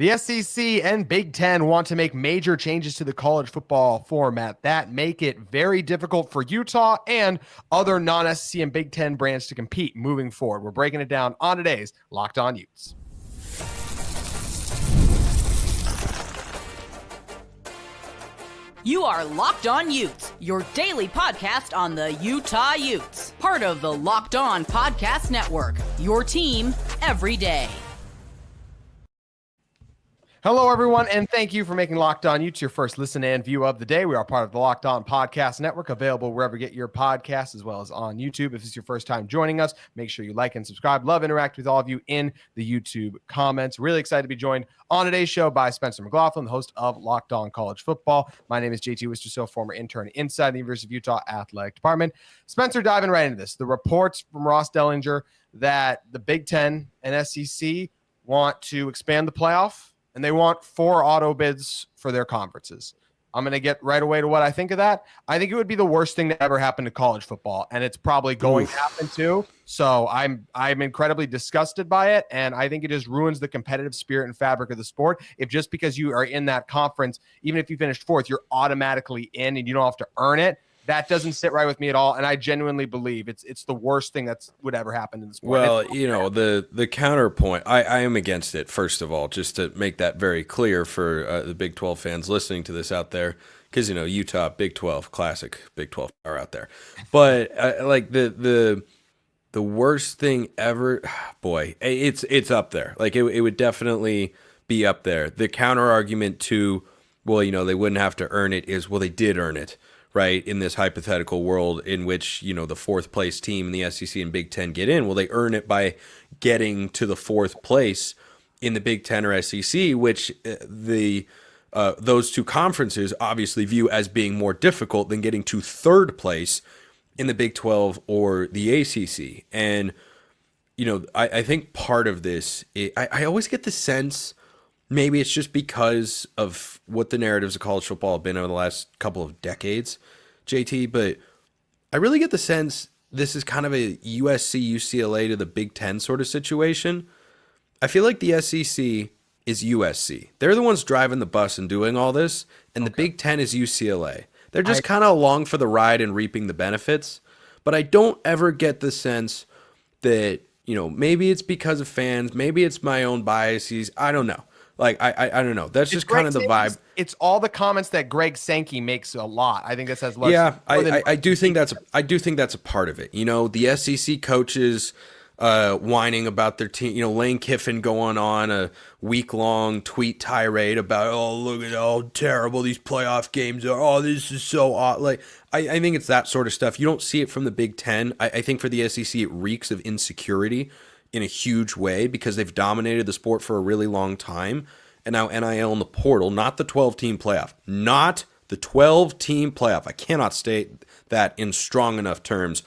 The SEC and Big Ten want to make major changes to the college football format that make it very difficult for Utah and other non-SEC and Big Ten brands to compete moving forward. We're breaking it down on today's Locked On Utes. You are Locked On Utes, your daily podcast on the Utah Utes. Part of the Locked On Podcast Network, your team every day. Hello, everyone, and thank you for making Locked On Utes your first listen and view of the day. We are part of the Locked On Podcast Network, available wherever you get your podcasts, as well as on YouTube. If it's your first time joining us, make sure you like and subscribe. Love interact with all of you in the YouTube comments. Really excited to be joined on today's show by Spencer McLaughlin, the host of Locked On College Football. My name is JT Wistrcill, former intern inside the University of Utah Athletic Department. Spencer, diving right into this. The reports from Ross Dellinger that the Big Ten and SEC want to expand the playoff, and they want 4 auto bids for their conferences. I'm going to get right away to what I think of that. I think it would be the worst thing to ever happen to college football, and it's probably going to happen too. So I'm incredibly disgusted by it, and I think it just ruins the competitive spirit and fabric of the sport. If just because you are in that conference, even if you finished 4th, you're automatically in and you don't have to earn it. That doesn't sit right with me at all, and I genuinely believe it's the worst thing that would ever happen in the sport. Well, you know, the counterpoint, I am against it, first of all, just to make that very clear for the Big 12 fans listening to this out there, because, you know, Utah, Big 12, classic Big 12 are out there. But, like, the worst thing ever, boy, it's up there. Like, it would definitely be up there. The counter-argument to, well, you know, they wouldn't have to earn it is, well, they did earn it. Right, in this hypothetical world in which, you know, the 4th place team in the SEC and Big Ten get in, well, they earn it by getting to the 4th place in the Big Ten or SEC, which those two conferences obviously view as being more difficult than getting to 3rd place in the Big 12 or the ACC. And, you know, I think part of this, I always get the sense, maybe it's just because of what the narratives of college football have been over the last couple of decades, JT, but I really get the sense this is kind of a USC, UCLA to the Big Ten sort of situation. I feel like the SEC is USC. They're the ones driving the bus and doing all this, and the Big Ten is UCLA. They're just kind of along for the ride and reaping the benefits, but I don't ever get the sense that, you know, maybe it's because of fans, maybe it's my own biases, I don't know. Like, I don't know. That's just kind of the vibe. It's all the comments that Greg Sankey makes a lot. I think this has less. Yeah, I do think that's a part of it. You know, the SEC coaches whining about their team. You know, Lane Kiffin going on a week-long tweet tirade about, oh, look at how terrible these playoff games are. Oh, this is so odd. Like, I think it's that sort of stuff. You don't see it from the Big Ten. I think for the SEC, it reeks of insecurity in a huge way because they've dominated the sport for a really long time. And now NIL in the portal, not the 12-team playoff. Not the 12-team playoff. I cannot state that in strong enough terms.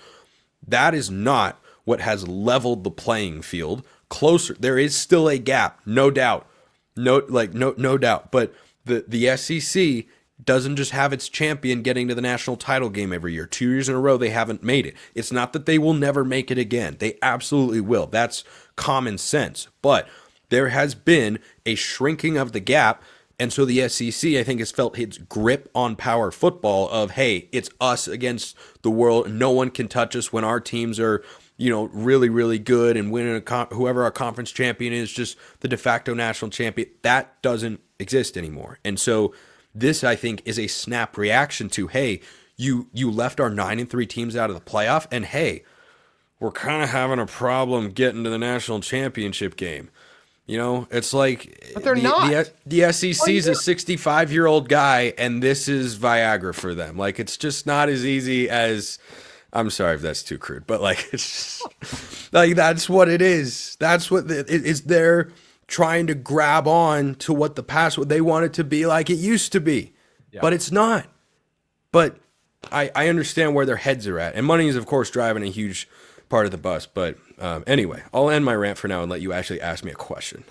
That is not what has leveled the playing field closer. There is still a gap, no doubt. No doubt. But the SEC doesn't just have its champion getting to the national title game every year. 2 years in a row, they haven't made it. It's not that they will never make it again. They absolutely will. That's common sense. But there has been a shrinking of the gap, and so the SEC, I think, has felt its grip on power football of, hey, it's us against the world. No one can touch us when our teams are, you know, really, really good and winning whoever our conference champion is, just the de facto national champion. That doesn't exist anymore. And so this, I think, is a snap reaction to, hey, you left our 9-3 teams out of the playoff, and hey, we're kind of having a problem getting to the national championship game. You know, it's like, but they're not. The SEC's a 65-year-old guy, and this is Viagra for them. Like, it's just not as easy as, I'm sorry if that's too crude, but like, it's just, like, that's what it is. That's what it's they're trying to grab on to what the past, what they want it to be like it used to be, but it's not. But I understand where their heads are at, and money is, of course, driving a huge part of the bus. But anyway, I'll end my rant for now and let you actually ask me a question.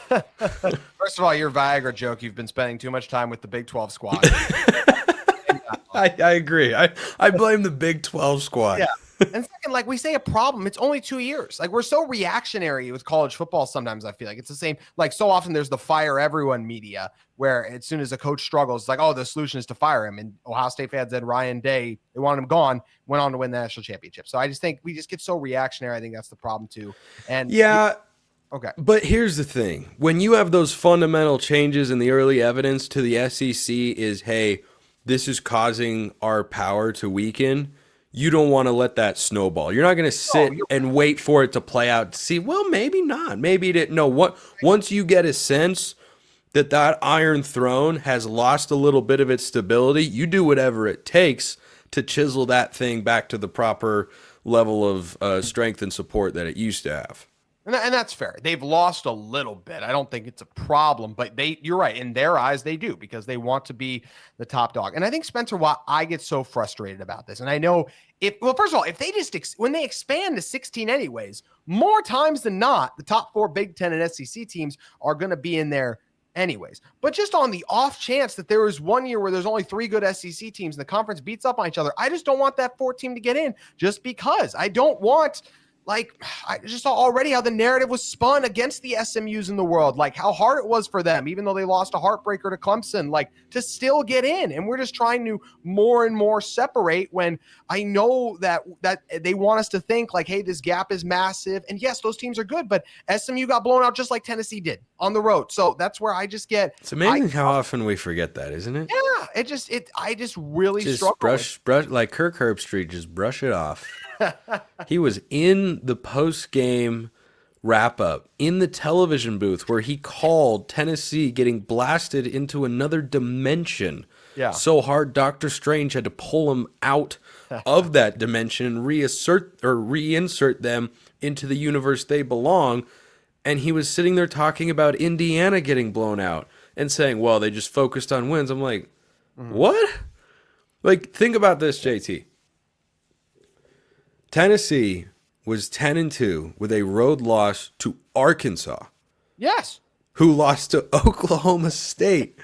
First of all, your Viagra joke, you've been spending too much time with the Big 12 squad. I agree. I blame the Big 12 squad. Yeah. And second, like we say a problem, it's only 2 years. Like we're so reactionary with college football sometimes. I feel like it's the same. Like so often there's the fire everyone media where as soon as a coach struggles, it's like, oh, the solution is to fire him. And Ohio State fans said Ryan Day, they wanted him gone, went on to win the national championship. So I just think we just get so reactionary. I think that's the problem too. And yeah. Okay. But here's the thing. When you have those fundamental changes in the early evidence to the SEC is, hey, this is causing our power to weaken, you don't want to let that snowball. You're not going to sit and wait for it to play out to see, well, maybe not. Maybe it didn't. No, once you get a sense that that Iron Throne has lost a little bit of its stability, you do whatever it takes to chisel that thing back to the proper level of strength and support that it used to have. And that's fair. They've lost a little bit. I don't think it's a problem, but you're right. In their eyes, they do because they want to be the top dog. And I think, Spencer, why I get so frustrated about this, and I know first of all, if they just, when they expand to 16 anyways, more times than not, the top 4 Big Ten and SEC teams are going to be in there anyways. But just on the off chance that there is 1 year where there's only 3 good SEC teams and the conference beats up on each other, I just don't want that 4th team to get in just because. I don't want... Like, I just saw already how the narrative was spun against the SMUs in the world, like how hard it was for them, even though they lost a heartbreaker to Clemson, like to still get in. And we're just trying to more and more separate when I know that they want us to think like, hey, this gap is massive. And yes, those teams are good, but SMU got blown out just like Tennessee did on the road. So that's where I just get. It's amazing how often we forget that, isn't it? Yeah, I just really struggle. Brush, like Kirk Herbstreit, just brush it off. He was in the post-game wrap-up in the television booth where he called Tennessee getting blasted into another dimension so hard Dr. Strange had to pull him out of that dimension and reinsert them into the universe they belong. And he was sitting there talking about Indiana getting blown out and saying, well, they just focused on wins. I'm like, what? Like, think about this, JT. Tennessee was 10-2 with a road loss to Arkansas. Yes. Who lost to Oklahoma State.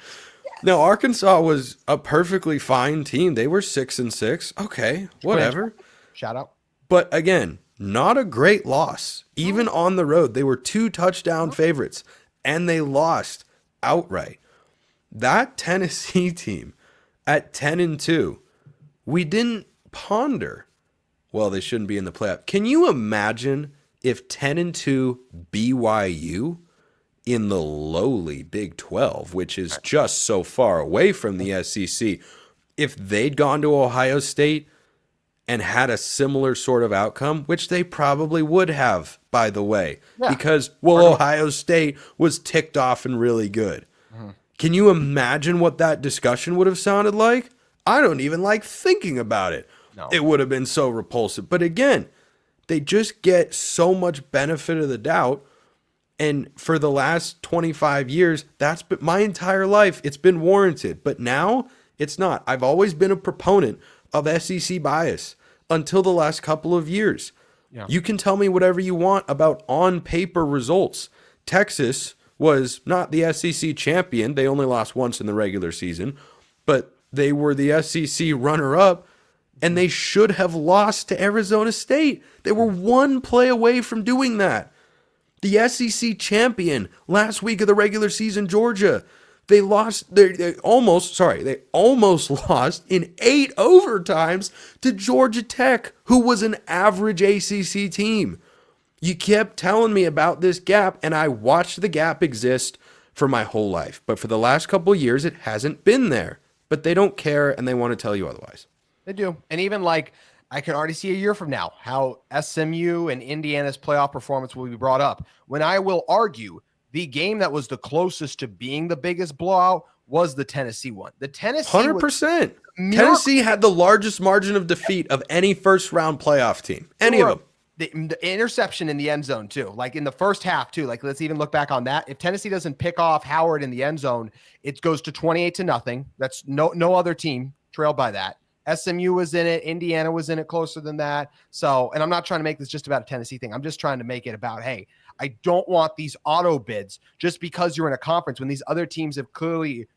Yes. Now, Arkansas was a perfectly fine team. They were 6-6. Okay, whatever. Shout out. But again, not a great loss. Even on the road, they were 2 touchdown favorites, and they lost outright. That Tennessee team at 10-2, we didn't ponder, well, they shouldn't be in the playoff. Can you imagine if 10-2 BYU in the lowly Big 12, which is just so far away from the SEC, if they'd gone to Ohio State and had a similar sort of outcome, which they probably would have, by the way, because, well, Ohio State was ticked off and really good. Can you imagine what that discussion would have sounded like? I don't even like thinking about it. No. It would have been so repulsive. But again, they just get so much benefit of the doubt. And for the last 25 years, that's been my entire life. It's been warranted. But now it's not. I've always been a proponent of SEC bias until the last couple of years. Yeah. You can tell me whatever you want about on-paper results. Texas was not the SEC champion. They only lost once in the regular season. But they were the SEC runner-up. And they should have lost to Arizona State. They were 1 play away from doing that. The SEC champion last week of the regular season, Georgia. They lost. They almost lost in 8 overtimes to Georgia Tech, who was an average ACC team. You kept telling me about this gap, and I watched the gap exist for my whole life. But for the last couple of years, it hasn't been there. But they don't care, and they want to tell you otherwise. They do. And even like I can already see a year from now how SMU and Indiana's playoff performance will be brought up. When I will argue the game that was the closest to being the biggest blowout was the Tennessee one. The Tennessee 100%. Tennessee had the largest margin of defeat of any first round playoff team. Any of them. The interception in the end zone too, like in the first half too. Like let's even look back on that. If Tennessee doesn't pick off Howard in the end zone, it goes to 28-0. That's no other team trailed by that. SMU was in it. Indiana was in it closer than that. So, and I'm not trying to make this just about a Tennessee thing. I'm just trying to make it about, hey, I don't want these auto bids just because you're in a conference when these other teams have clearly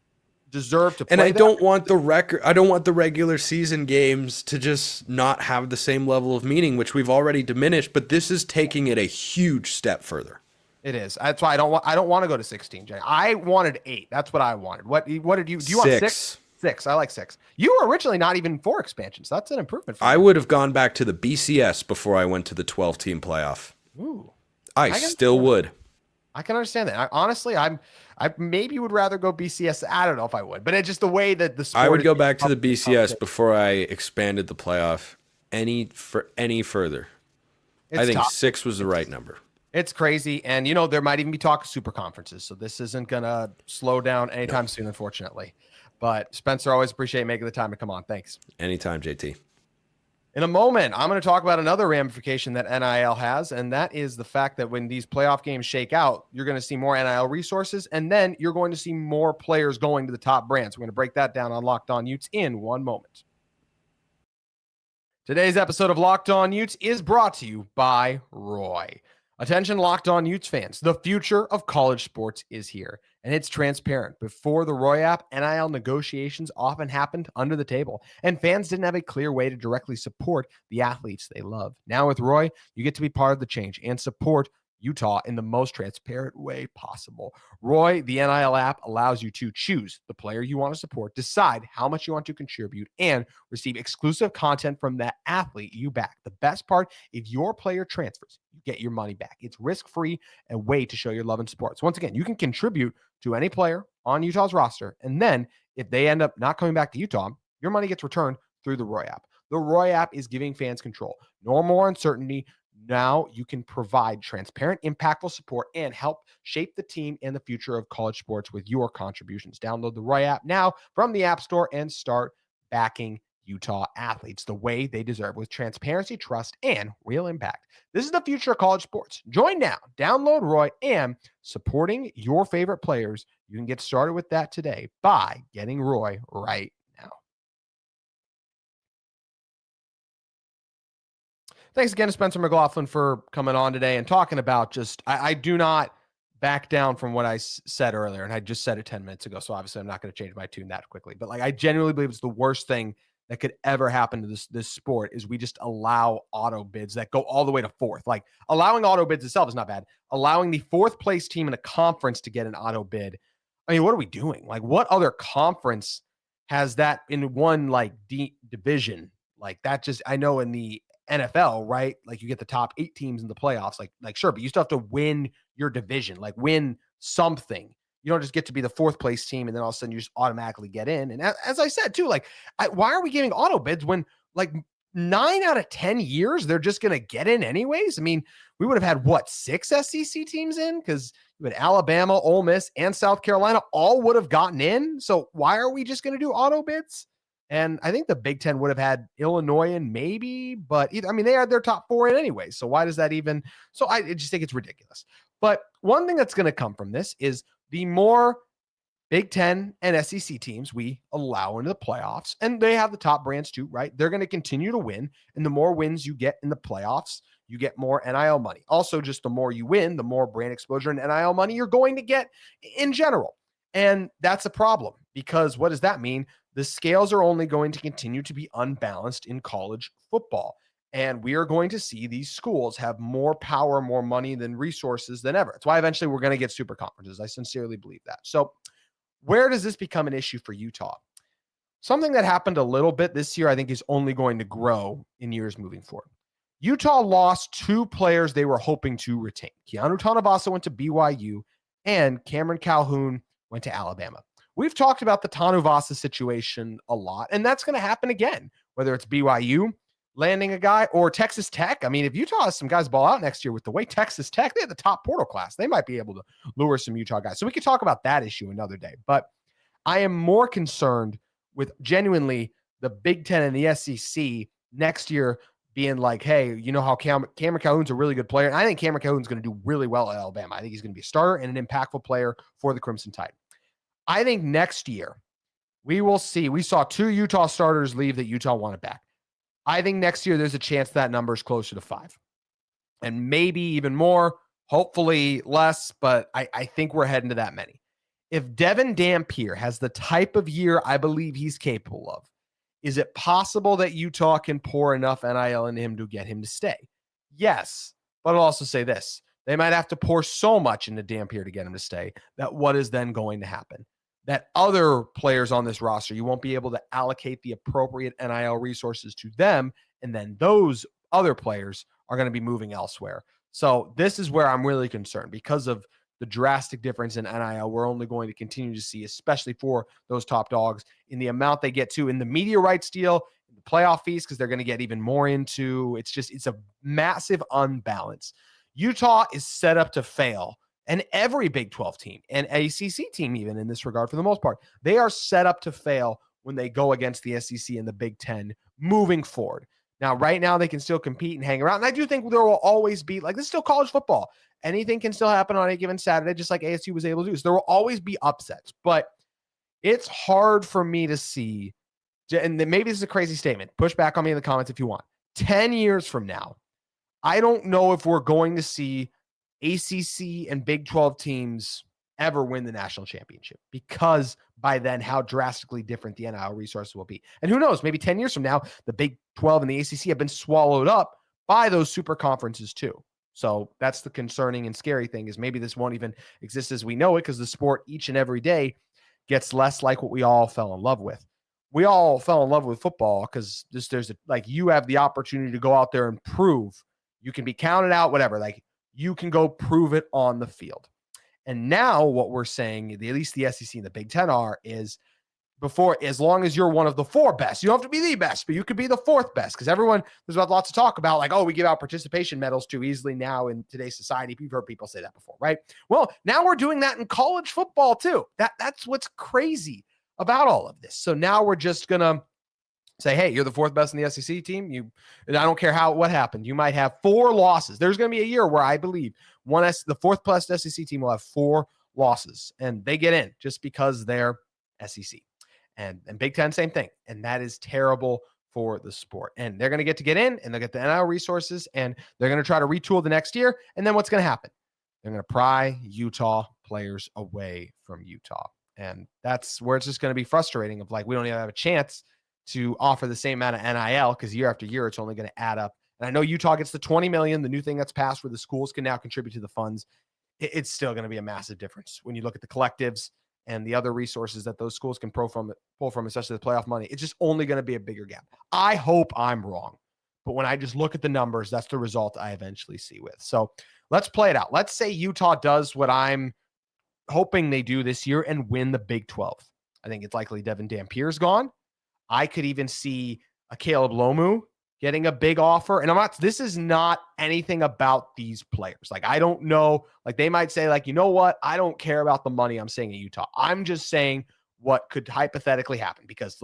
deserve to play. And I don't want the regular season games to just not have the same level of meaning, which we've already diminished, but this is taking it a huge step further. It is. That's why I don't want to go to 16, Jay. I wanted 8. That's what I wanted. What did you do? You want 6? 6. I like 6. You were originally not even for expansion, so that's an improvement for I me. would have gone back to the BCS before I went to the 12-team playoff. Ooh. I still would. I can understand that. I maybe would rather go BCS. I don't know if I would, but it's just the way that the sport I would go back to the BCS before I expanded the playoff any further. I think tough. 6 was the right number. It's crazy, and there might even be talk of super conferences, so this isn't gonna slow down anytime soon, unfortunately. But Spencer, always appreciate making the time to come on. Thanks. Anytime, JT. In a moment, I'm going to talk about another ramification that NIL has, and that is the fact that when these playoff games shake out, you're going to see more NIL resources, and then you're going to see more players going to the top brands. We're going to break that down on Locked On Utes in 1 moment. Today's episode of Locked On Utes is brought to you by Roy. Attention Locked On Utes fans, the future of college sports is here, and it's transparent. Before the Roy app, NIL negotiations often happened under the table, and fans didn't have a clear way to directly support the athletes they love. Now with Roy, you get to be part of the change and support Utah in the most transparent way possible. Roy, the NIL app, allows you to choose the player you want to support, decide how much you want to contribute, and receive exclusive content from that athlete you back. The best part, if your player transfers, you get your money back. It's risk-free and a way to show your love and support. So once again, you can contribute to any player on Utah's roster, and then if they end up not coming back to Utah, your money gets returned through the Roy app. The Roy app is giving fans control. No more uncertainty. Now you can provide transparent, impactful support and help shape the team and the future of college sports with your contributions. Download the Roy app now from the App Store and start backing Utah athletes the way they deserve with transparency, trust, and real impact. This is the future of college sports. Join now, download Roy, and supporting your favorite players. You can get started with that today by getting Roy right now. Thanks again to Spencer McLaughlin for coming on today and talking about I do not back down from what I said earlier, and I just said it 10 minutes ago, so obviously I'm not going to change my tune that quickly. But I genuinely believe it's the worst thing that could ever happen to this sport is we just allow auto bids that go all the way to 4th. Allowing auto bids itself is not bad. Allowing the 4th place team in a conference to get an auto bid. I mean, what are we doing? What other conference has that in one division? That just, I know in the NFL, right? You get the top 8 teams in the playoffs, sure, but you still have to win your division, win something. You don't just get to be the 4th place team and then all of a sudden you just automatically get in. And as I said too, why are we giving auto bids when 9 out of 10 years they're just going to get in anyways? I mean, we would have had 6 SEC teams in because you had Alabama, Ole Miss, and South Carolina all would have gotten in. So why are we just going to do auto bids? And I think the Big Ten would have had Illinois in maybe, but they had their top 4 in anyway. So why does that even? So I just think it's ridiculous. But one thing that's going to come from this is the more Big Ten and SEC teams we allow into the playoffs, and they have the top brands too, right? They're going to continue to win. And the more wins you get in the playoffs, you get more NIL money. Also, just the more you win, the more brand exposure and NIL money you're going to get in general. And that's a problem because what does that mean? The scales are only going to continue to be unbalanced in college football. And we are going to see these schools have more power, more money than resources than ever. That's why eventually we're going to get super conferences. I sincerely believe that. So where does this become an issue for Utah? Something that happened a little bit this year, I think is only going to grow in years moving forward. Utah lost 2 players they were hoping to retain. Keanu Tanavasa went to BYU and Cameron Calhoun went to Alabama. We've talked about the Tanuvasa situation a lot, and that's going to happen again, whether it's BYU landing a guy or Texas Tech. I mean, if Utah has some guys ball out next year with the way Texas Tech, they have the top portal class. They might be able to lure some Utah guys. So we could talk about that issue another day. But I am more concerned with genuinely the Big Ten and the SEC next year being hey, you know how Cameron Calhoun's a really good player. And I think Cameron Calhoun's going to do really well at Alabama. I think he's going to be a starter and an impactful player for the Crimson Tide. I think next year we will see. We saw 2 Utah starters leave that Utah wanted back. I think next year there's a chance that number is closer to 5 and maybe even more, hopefully less, but I think we're heading to that many. if Devin Dampier has the type of year I believe he's capable of, is it possible that Utah can pour enough NIL into him to get him to stay? Yes, but I'll also say this. They might have to pour so much into Dampier to get him to stay that what is then going to happen? That other players on this roster, you won't be able to allocate the appropriate NIL resources to them, and then those other players are going to be moving elsewhere. So this is where I'm really concerned because of the drastic difference in NIL we're only going to continue to see, especially for those top dogs, in the amount they get to in the media rights deal, in the playoff fees, because they're going to get even more into. It's a massive unbalance. Utah is set up to fail, and every Big 12 team and ACC team, even in this regard, for the most part, they are set up to fail when they go against the SEC and the Big 10 moving forward. Now, right now, they can still compete and hang around. And I do think there will always be, like, this is still college football. Anything can still happen on a given Saturday, just like ASU was able to do. So there will always be upsets. But it's hard for me to see, and maybe this is a crazy statement. Push back on me in the comments if you want. 10 years from now, I don't know if we're going to see ACC and Big 12 teams ever win the national championship, because by then how drastically different the NIL resources will be. And who knows, maybe 10 years from now, the Big 12 and the ACC have been swallowed up by those super conferences too. So that's the concerning and scary thing, is maybe this won't even exist as we know it, because the sport each and every day gets less like what we all fell in love with. We all fell in love with football because you have the opportunity to go out there and prove you can be counted out, whatever. Like, you can go prove it on the field. And now what we're saying, at least the SEC and the Big Ten is, before, as long as you're one of the four best, you don't have to be the best, but you could be the fourth best. Because there's lots of talk about, like, oh, we give out participation medals too easily now in today's society. You've heard people say that before, right? Well, now we're doing that in college football too. That's what's crazy about all of this. So now we're just going to say, hey, you're the fourth best in the SEC team. And I don't care what happened. You might have 4 losses. There's going to be a year where I believe the fourth best SEC team will have 4 losses, and they get in just because they're SEC. And Big Ten, same thing. And that is terrible for the sport. And they're going to get in, and they'll get the NIL resources, and they're going to try to retool the next year. And then what's going to happen? They're going to pry Utah players away from Utah. And that's where it's just going to be frustrating, of like, we don't even have a chance to offer the same amount of NIL, because year after year, it's only going to add up. And I know Utah gets the $20 million, the new thing that's passed where the schools can now contribute to the funds. It's still going to be a massive difference when you look at the collectives and the other resources that those schools can pull from, especially the playoff money. It's just only going to be a bigger gap. I hope I'm wrong, but when I just look at the numbers, that's the result I eventually see with. So let's play it out. Let's say Utah does what I'm hoping they do this year and win the Big 12. I think it's likely Devin Dampier's gone. I could even see a Caleb Lomu getting a big offer. And this is not anything about these players. Like, I don't know, like, they might say, like, you know what? I don't care about the money I'm saying at Utah. I'm just saying what could hypothetically happen, because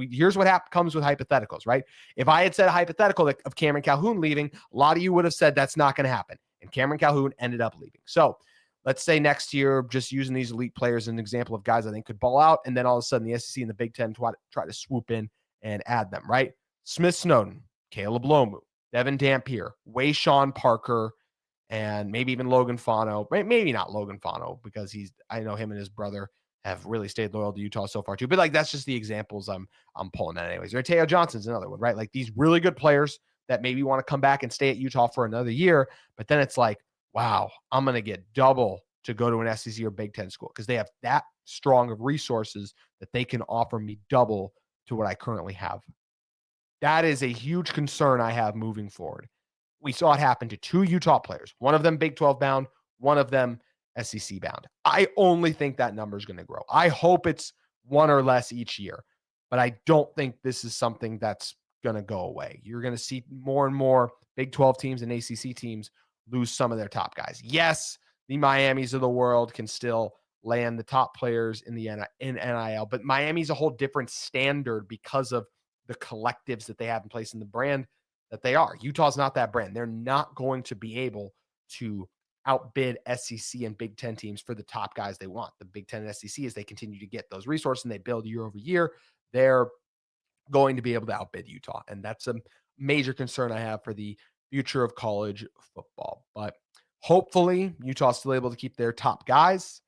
here's what comes with hypotheticals, right? If I had said a hypothetical of Cameron Calhoun leaving, a lot of you would have said that's not going to happen. And Cameron Calhoun ended up leaving. So let's say next year, just using these elite players as an example of guys I think could ball out, and then all of a sudden the SEC and the Big Ten try to swoop in and add them, right? Smith Snowden, Caleb Lomu, Devin Dampier, Wayshawn Parker, and maybe even Logan Fano. Maybe not Logan Fano, because I know him and his brother have really stayed loyal to Utah so far too. But like, that's just the examples I'm pulling at anyways. Teo Johnson's another one, right? Like, these really good players that maybe want to come back and stay at Utah for another year, but then it's like, wow, I'm going to get double to go to an SEC or Big Ten school, because they have that strong of resources that they can offer me double to what I currently have. That is a huge concern I have moving forward. We saw it happen to 2 Utah players, one of them Big 12 bound, one of them SEC bound. I only think that number is going to grow. I hope it's 1 or less each year, but I don't think this is something that's going to go away. You're going to see more and more Big 12 teams and ACC teams lose some of their top guys. Yes, the Miamis of the world can still land the top players in NIL, but Miami's a whole different standard because of the collectives that they have in place and the brand that they are. Utah's not that brand. They're not going to be able to outbid SEC and Big Ten teams for the top guys they want. The Big Ten and SEC, as they continue to get those resources and they build year over year, they're going to be able to outbid Utah. And that's a major concern I have for the future of college football. But hopefully Utah's still able to keep their top guys.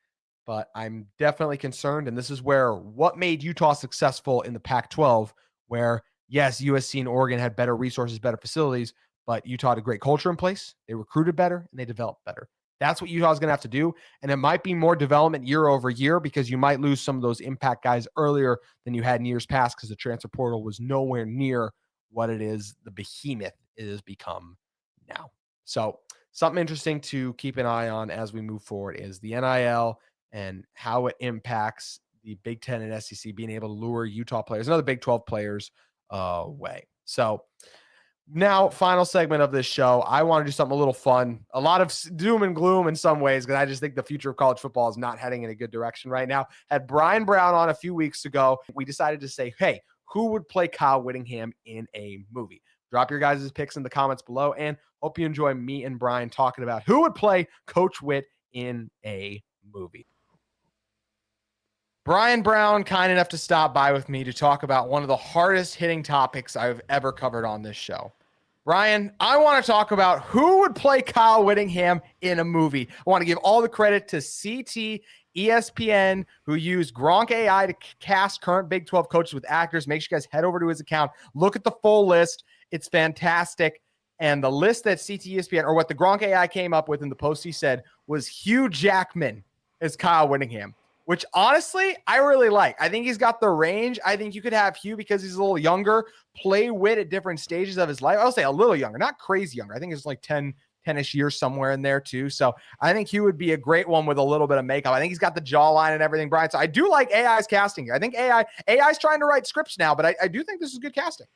but I'm definitely concerned. And this is where what made Utah successful in the Pac-12, where yes, USC and Oregon had better resources, better facilities, but Utah had a great culture in place. They recruited better and they developed better. That's what Utah's going to have to do. And it might be more development year over year because you might lose some of those impact guys earlier than you had in years past because the transfer portal was nowhere near what it is, the behemoth it has become now. So something interesting to keep an eye on as we move forward is the NIL and how it impacts the Big Ten and SEC being able to lure Utah players, another Big 12 players away. So now, final segment of this show, I want to do something a little fun. A lot of doom and gloom in some ways, because I just think the future of college football is not heading in a good direction right now. Had Brian Brown on a few weeks ago. We decided to say, hey, who would play Kyle Whittingham in a movie? Drop your guys' picks in the comments below, and hope you enjoy me and Brian talking about who would play Coach Whitt in a movie. Brian Brown, kind enough to stop by with me to talk about one of the hardest hitting topics I've ever covered on this show. Brian, I want to talk about who would play Kyle Whittingham in a movie. I want to give all the credit to CT, ESPN, who used Gronk AI to cast current Big 12 coaches with actors. Make sure you guys head over to his account. Look at the full list. It's fantastic. And the list that CT, ESPN, or what the Gronk AI came up with in the post he said was Hugh Jackman as Kyle Whittingham, which honestly, I really like. I think he's got the range. I think you could have Hugh because he's a little younger, play Whitt at different stages of his life. I'll say a little younger, not crazy younger. I think it's like 10-ish years somewhere in there too. So I think Hugh would be a great one with a little bit of makeup. I think he's got the jawline and everything, Brian. So I do like AI's casting here. I think AI's trying to write scripts now, but I do think this is good casting.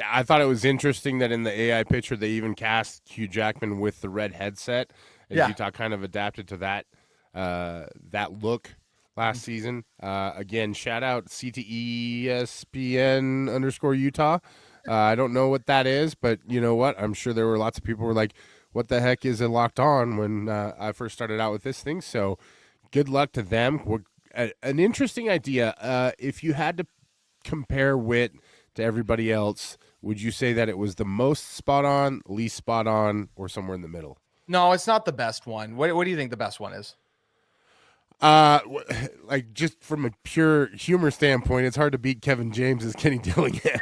I thought it was interesting that in the AI picture, they even cast Hugh Jackman with the red headset. And Utah kind of adapted to that look last season. Again, shout out CTESPN_Utah. I don't know what that is, but you know what? I'm sure there were lots of people who were like, what the heck is it Locked On when I first started out with this thing? So good luck to them. An interesting idea. If you had to compare Whitt to everybody else, would you say that it was the most spot on, least spot on, or somewhere in the middle? No, it's not the best one. What do you think the best one is? Like just from a pure humor standpoint, it's hard to beat Kevin James as Kenny Dillingham.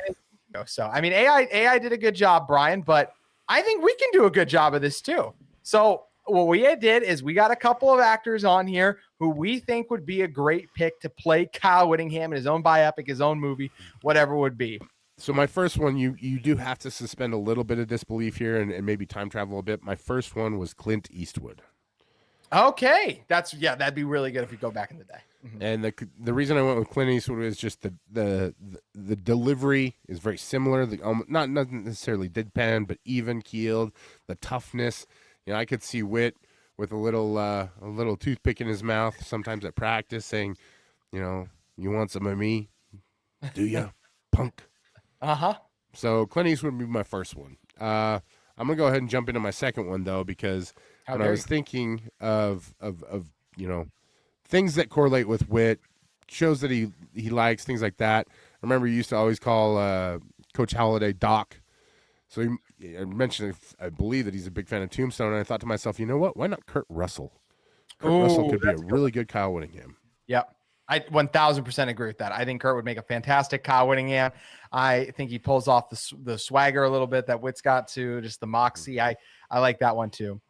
So, I mean, AI did a good job, Brian, but I think we can do a good job of this too. So what we did is we got a couple of actors on here who we think would be a great pick to play Kyle Whittingham in his own biopic, his own movie, whatever it would be. So my first one, you do have to suspend a little bit of disbelief here and maybe time travel a bit. My first one was Clint Eastwood. Okay, that'd be really good if you go back in the day. Mm-hmm. And the reason I went with Clint Eastwood is just the delivery is very similar. Not necessarily deadpan, but even keeled. The toughness, I could see Whitt with a little toothpick in his mouth sometimes at practice, saying, you want some of me? Do ya, punk? So Clint Eastwood would be my first one. I'm gonna go ahead and jump into my second one though, because when I was thinking of things that correlate with Whitt, shows that he likes, things like that. I remember you used to always call Coach Halliday Doc. So I mentioned, I believe that he's a big fan of Tombstone, and I thought to myself, you know what? Why not Kurt Russell? Russell could be a really good Kyle Whittingham. Yep. I 1,000% agree with that. I think Kurt would make a fantastic Kyle Whittingham. I think he pulls off the swagger a little bit that Whitt's got to, just the moxie. I like that one too.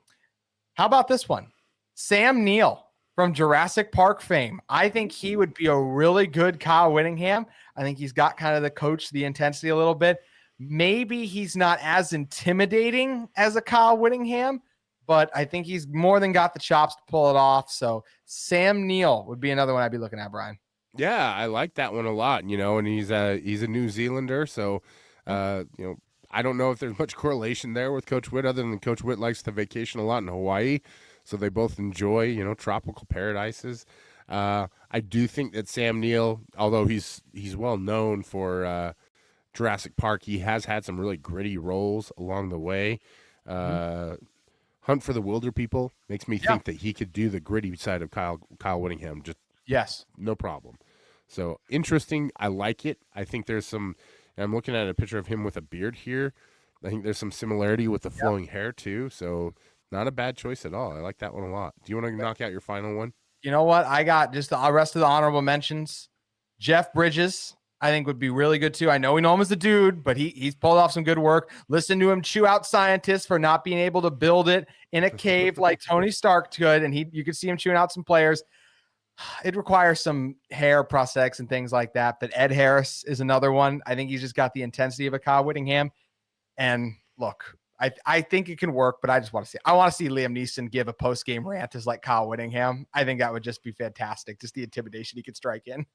How about this one? Sam Neill from Jurassic Park fame. I think he would be a really good Kyle Whittingham. I think he's got kind of the intensity a little bit. Maybe he's not as intimidating as a Kyle Whittingham, but I think he's more than got the chops to pull it off. So Sam Neill would be another one I'd be looking at, Brian. Yeah, I like that one a lot, and he's a New Zealander. So, I don't know if there's much correlation there with Coach Whitt, other than Coach Whitt likes to vacation a lot in Hawaii. So they both enjoy, tropical paradises. I do think that Sam Neill, although he's well known for Jurassic Park, he has had some really gritty roles along the way. Hunt for the Wilder People makes me think that he could do the gritty side of Kyle Whittingham. No problem. So interesting. I like it. I think there's some. I'm looking at a picture of him with a beard here. I think there's some similarity with the flowing hair too. So not a bad choice at all. I like that one a lot. Do you want to knock out your final one? You know what? I got just the rest of the honorable mentions. Jeff Bridges, I think would be really good too. I know we know him as a dude, but he's pulled off some good work. Listen to him chew out scientists for not being able to build it in a cave like Tony Stark could, and you could see him chewing out some players. It requires some hair prosthetics and things like that. But Ed Harris is another one. I think he's just got the intensity of a Kyle Whittingham. And look, I think it can work, but I just want to see. I want to see Liam Neeson give a post-game rant as like Kyle Whittingham. I think that would just be fantastic. Just the intimidation he could strike in.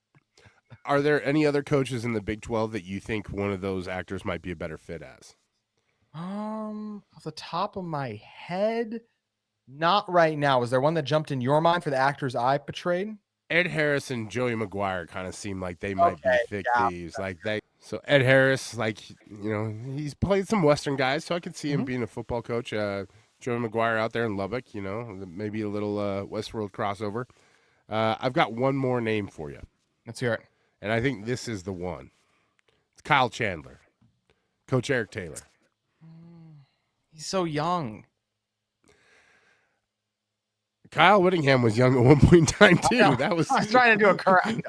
Are there any other coaches in the Big 12 that you think one of those actors might be a better fit as? Off the top of my head, not right now. Was there one that jumped in your mind for the actors I portrayed? Ed Harris and Joey Maguire kind of seem like they might be thick thieves. So Ed Harris, he's played some Western guys, so I could see him being a football coach. Joey Maguire out there in Lubbock, maybe a little Westworld crossover. I've got one more name for you. Let's hear it. And I think this is the one. It's Kyle Chandler, Coach Eric Taylor. He's so young. Kyle Whittingham was young at one point in time too. I was trying to do a correct.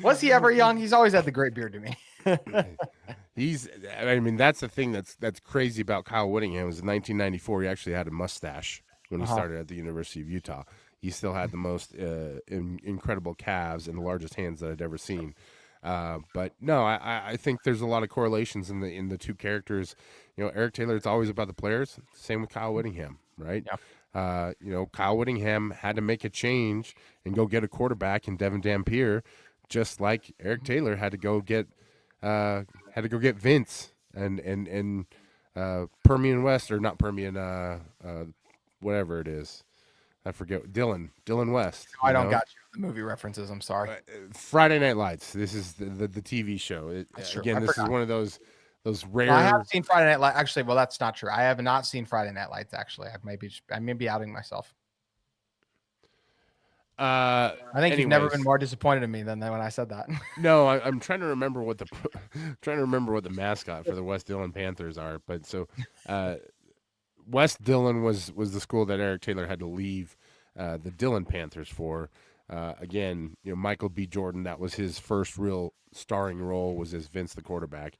Was he ever young? He's always had the great beard to me. That's the thing that's crazy about Kyle Whittingham is in 1994 he actually had a mustache when he started at the University of Utah. He still had the most incredible calves and the largest hands that I'd ever seen. But no, I think there's a lot of correlations in the two characters. Eric Taylor, it's always about the players. Same with Kyle Whittingham, right? Yep. Kyle Whittingham had to make a change and go get a quarterback in Devin Dampier, just like Eric Taylor had to go get Vince and Permian West, or not Permian, whatever it is. I forget. Dylan West. I don't got you the movie references. I'm sorry. Friday Night Lights. This is the TV show. That's true. Again, this is one of those rare. I have seen Friday Night Lights. Actually, well, that's not true. I have not seen Friday Night Lights. Actually, I may be outing myself. I think you've never been more disappointed in me than when I said that. No, I'm trying to remember what the mascot for the West Dillon Panthers are. But so, West Dillon was the school that Eric Taylor had to leave the Dillon Panthers for. Again, Michael B. Jordan, that was his first real starring role, was as Vince the quarterback.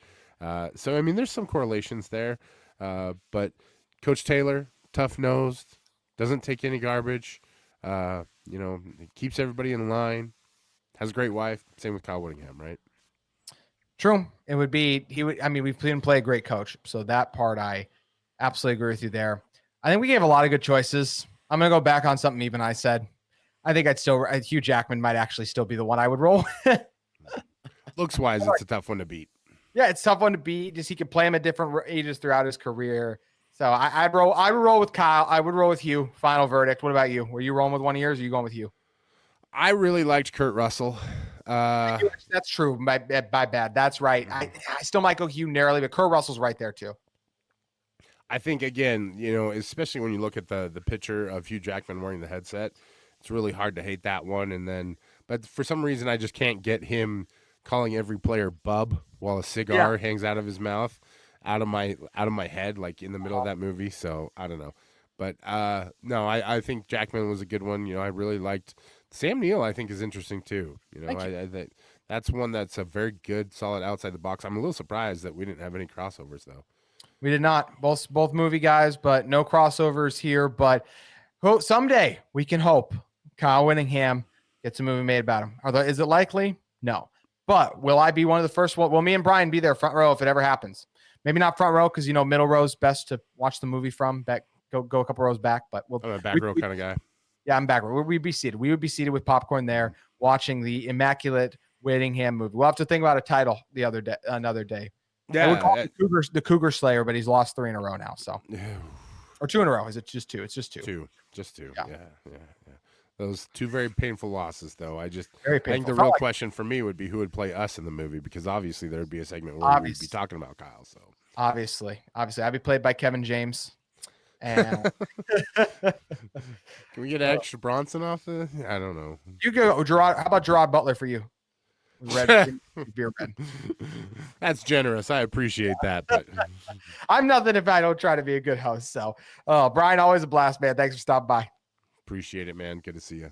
So there's some correlations there. But Coach Taylor, tough-nosed, doesn't take any garbage. Keeps everybody in line. Has a great wife. Same with Kyle Whittingham, right? True. It would be we've seen him play a great coach, so that part I absolutely agree with you there. I think we gave a lot of good choices. I'm going to go back on something even I said. I think Hugh Jackman might actually still be the one I would roll. Looks-wise, it's a tough one to beat. Yeah, it's a tough one to beat. Just he could play him at different ages throughout his career. So I would roll with Kyle. I would roll with Hugh. Final verdict. What about you? Were you rolling with one of yours, or are you going with Hugh? I really liked Kurt Russell. That's true. My bad. That's right. I still might go Hugh narrowly, but Kurt Russell's right there too. I think, again, especially when you look at the picture of Hugh Jackman wearing the headset, it's really hard to hate that one. But for some reason, I just can't get him calling every player bub while a cigar hangs out of his mouth, out of my head, like in the middle of that movie. So I don't know. But no, I think Jackman was a good one. I really liked Sam Neill. I think is interesting too. That's one that's a very good, solid outside the box. I'm a little surprised that we didn't have any crossovers though. We did not. Both movie guys, but no crossovers here. But someday we can hope Kyle Whittingham gets a movie made about him. Is it likely? No. But will I be one of the first? Will me and Brian be there front row if it ever happens? Maybe not front row because middle row's best to watch the movie from. Back, go a couple rows back. But I'm a back row kind of guy. Yeah, I'm back row. We'd be seated. We would be seated with popcorn there, watching the immaculate Whittingham movie. We'll have to think about a title another day. Yeah, I would call it the Cougar Slayer, but he's lost 3 in a row now. So, or 2 in a row. Is it just 2? It's just 2. Just two. Yeah. Those 2 very painful losses, though. I think the real question for me would be who would play us in the movie, because obviously there would be a segment where we'd be talking about Kyle. So obviously, I'd be played by Kevin James. And can we get extra Bronson off the? I don't know. You go, Gerard. How about Gerard Butler for you? Red beer red. That's generous. I appreciate that. But I'm nothing if I don't try to be a good host. So, Brian, always a blast, man. Thanks for stopping by. appreciate it, man. Good to see you.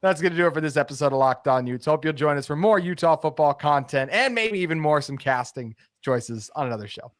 That's going to do it for this episode of Locked On Utes. Hope you'll join us for more Utah football content and maybe even more some casting choices on another show.